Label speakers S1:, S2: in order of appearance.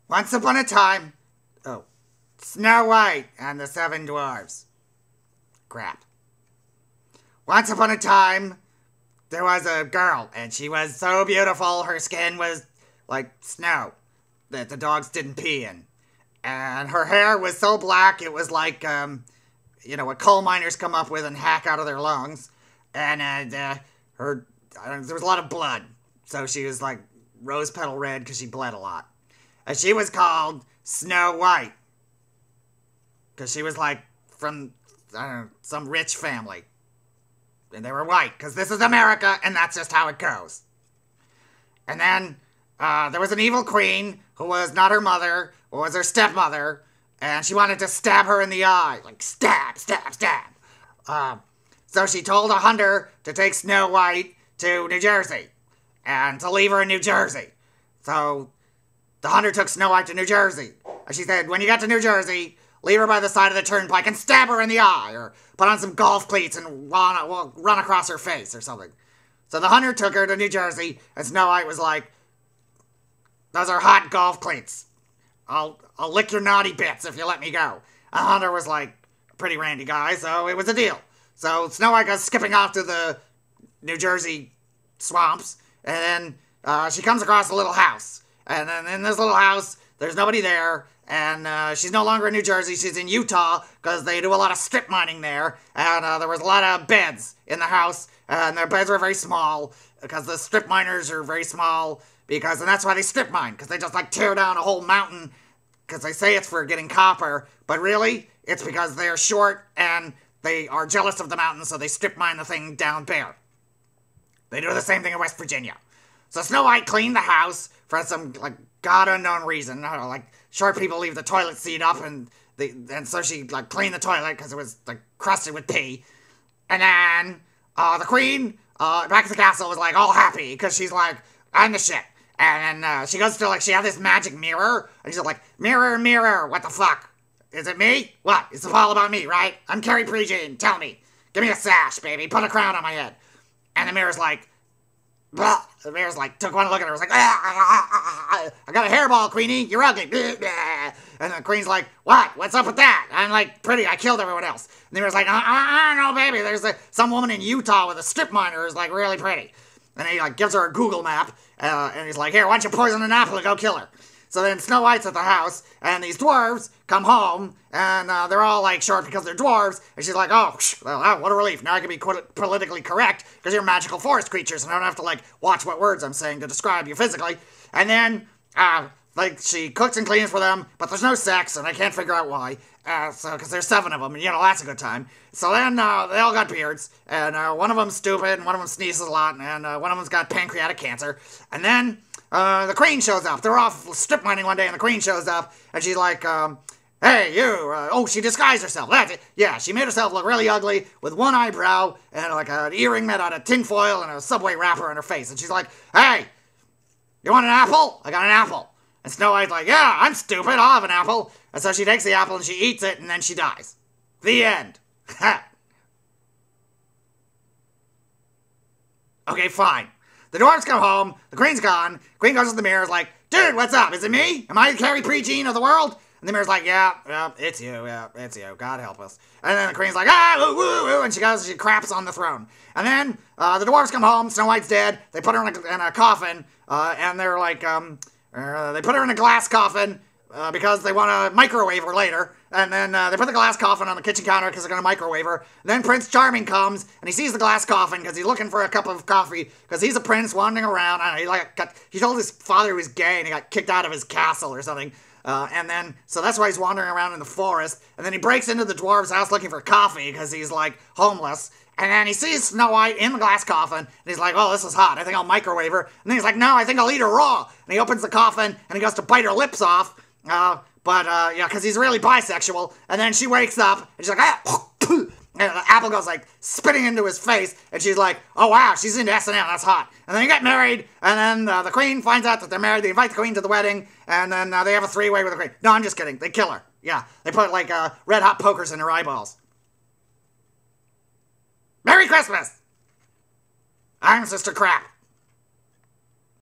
S1: Once upon a time... Oh. Snow White and the Seven Dwarves. Crap. Once upon a time, there was a girl, and she was so beautiful, her skin was like snow that the dogs didn't pee in. And her hair was so black, it was like, what coal miners come up with and hack out of their lungs. And there was a lot of blood. So she was like rose petal red because she bled a lot. And she was called Snow White. Because she was like from, some rich family. And they were white, because this is America, and that's just how it goes. And then, there was an evil queen, who was not her mother, or was her stepmother, and she wanted to stab her in the eye. Like, stab, stab, stab. So she told a hunter to take Snow White to New Jersey, and to leave her in New Jersey. So, the hunter took Snow White to New Jersey. And she said, when you get to New Jersey, leave her by the side of the turnpike and stab her in the eye, or put on some golf cleats and run across her face or something. So the hunter took her to New Jersey, and Snow White was like, those are hot golf cleats. I'll lick your naughty bits if you let me go. And the hunter was like a pretty randy guy, so it was a deal. So Snow White goes skipping off to the New Jersey swamps, and then she comes across a little house. And then in this little house, there's nobody there, and she's no longer in New Jersey, she's in Utah, because they do a lot of strip mining there, and there was a lot of beds in the house, and their beds were very small, because the strip miners are very small, and that's why they strip mine, because they just like tear down a whole mountain, because they say it's for getting copper, but really, it's because they're short, and they are jealous of the mountain, so they strip mine the thing down bare. They do the same thing in West Virginia. So Snow White cleaned the house for some, like, God unknown reason. I don't know, like, short people leave the toilet seat up, and so she, like, cleaned the toilet because it was, like, crusted with pee. And then, the queen, back at the castle was, like, all happy because she's like, I'm the shit. And then, she goes to, like, she had this magic mirror, and she's like, mirror, mirror, what the fuck? Is it me? What? It's all about me, right? I'm Carrie Prejean, tell me. Give me a sash, baby. Put a crown on my head. And the mirror's like, blah. The mayor's like, took one look at her, was like, I got a hairball, Queenie, you're ugly. And the queen's like, what? What's up with that? I'm like, pretty, I killed everyone else. And the mayor's like, no, baby, there's some woman in Utah with a strip miner who's like really pretty. And he like gives her a Google map, and he's like, here, why don't you poison an apple and go kill her? So then Snow White's at the house, and these dwarves come home, and they're all, like, short because they're dwarves, and she's like, oh, well, what a relief. Now I can be politically correct, because you're magical forest creatures, and I don't have to, like, watch what words I'm saying to describe you physically. And then, she cooks and cleans for them, but there's no sex, and I can't figure out why, because there's 7 of them, and, that's a good time. So then, they all got beards, and one of them's stupid, and one of them sneezes a lot, and one of them's got pancreatic cancer, and then... the queen shows up. They're off strip mining one day, and the queen shows up, and she's like, hey, you, she disguised herself. That's it. Yeah, she made herself look really ugly with one eyebrow and, like, an earring made out of tinfoil and a Subway wrapper on her face. And she's like, hey, you want an apple? I got an apple. And Snow White's like, yeah, I'm stupid. I'll have an apple. And so she takes the apple and she eats it, and then she dies. The end. Okay, fine. The dwarves come home, the queen's gone, queen goes to the mirror, is like, dude, what's up? Is it me? Am I Carrie Prejean of the world? And the mirror's like, yeah, it's you, God help us. And then the queen's like, woo, woo, woo, and she craps on the throne. And then, the dwarves come home, Snow White's dead, they put her in a coffin, and they're like, they put her in a glass coffin, because they want to microwave her later. And then they put the glass coffin on the kitchen counter because they're going to microwave her. And then Prince Charming comes, and he sees the glass coffin because he's looking for a cup of coffee because he's a prince wandering around. I don't know, he told his father he was gay, and he got kicked out of his castle or something. So that's why he's wandering around in the forest. And then he breaks into the dwarves' house looking for coffee because he's, like, homeless. And then he sees Snow White in the glass coffin, and he's like, oh, this is hot. I think I'll microwave her. And then he's like, no, I think I'll eat her raw. And he opens the coffin, and he goes to bite her lips off. Because he's really bisexual. And then she wakes up, and she's like, and the apple goes, like, spitting into his face, and she's like, oh, wow, she's into S&M, that's hot. And then they get married, and then the queen finds out that they're married, they invite the queen to the wedding, and then they have a 3-way with the queen. No, I'm just kidding, they kill her. Yeah, they put, like, red-hot pokers in her eyeballs. Merry Christmas! I'm Sister Crap.